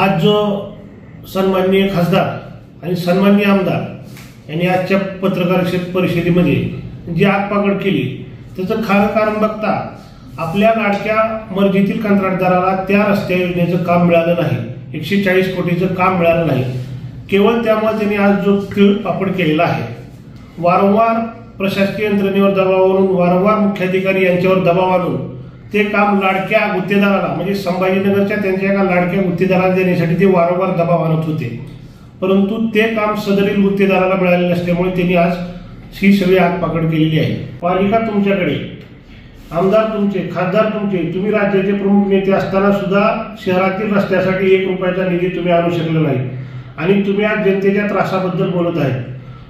आज जो सन्माननीय खासदार आणि सन्माननीय आमदार यांनी आजच्या पत्रकार परिषदेमध्ये जी आगपागड केली त्याचं खरं कारण बघता आपल्या लाडक्या मर्जीतील कंत्राटदाराला त्या रस्त्या योजनेचं काम मिळालं नाही, 140 कोटीचं काम मिळालं नाही। केवळ त्यामुळे त्यांनी आज जो पापड केलेला आहे, वारंवार प्रशासकीय यंत्रणेवर दबावावरून, वारंवार मुख्याधिकारी यांच्यावर दबाव आणून ते काम लाडक्या गुत्तेदाराला म्हणजे संभाजीनगरच्या त्यांच्या एका लाडक्या गुत्तेदाराला देण्यासाठी ते वारंवार दबाव आणत होते, परंतु ते काम सदरील गुत्तेदाराला मिळाले नसल्यामुळे त्यांनी आज ही सगळी आगपागड केलेली आहे। पालिका तुमच्याकडे, आमदार तुमचे, खासदार तुमचे, तुम्ही राज्याचे प्रमुख नेते असताना सुद्धा शहरातील रस्त्यासाठी 1 रुपयाचा निधी तुम्ही आणू शकले नाही आणि तुम्ही आज जनतेच्या त्रासाबद्दल बोलत आहे।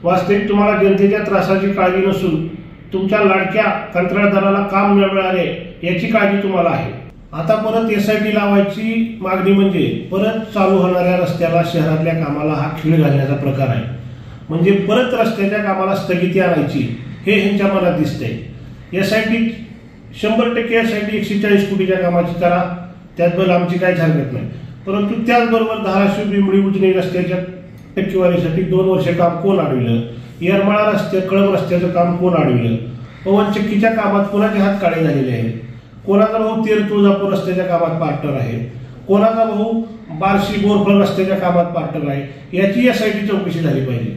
वास्तविक तुम्हाला जनतेच्या त्रासाची काळजी नसून तुमच्या लाडक्या कंत्राटदाराला काम न मिळाले याची काळजी तुम्हाला आहे। आता परत SIT लावायची मागणी म्हणजे परत चालू होणाऱ्या रस्त्याला, शहरातल्या कामाला हा खीळ घालण्याचा प्रकार आहे। म्हणजे परत रस्त्याच्या कामाला स्थगिती आणायची हे ह्यांच्या मनात दिसतंय। SIT 100% SIT 140 कोटीच्या कामाची करा, त्यातबद्दल आमची काहीच हरकत नाही, परंतु त्याचबरोबर धाराशिव बिंबळी उजनी रस्त्याच्या टक्केवारीसाठी 2 वर्ष काम कोण अडविलं, येरमाळा रस्ते कळंब रस्त्याचं काम कोण अडविलं, पवनचक्कीच्या कामात कोणाचे हात काळे झालेले आहेत, कोणाचा भाऊ तेर तुळजापूर रस्त्याच्या कामात पार्टनर आहे, कोणाचा भाऊ बार्शी बोरफळ रस्त्याच्या कामात पार्टनर आहे, याची SIT चौकशी झाली पाहिजे।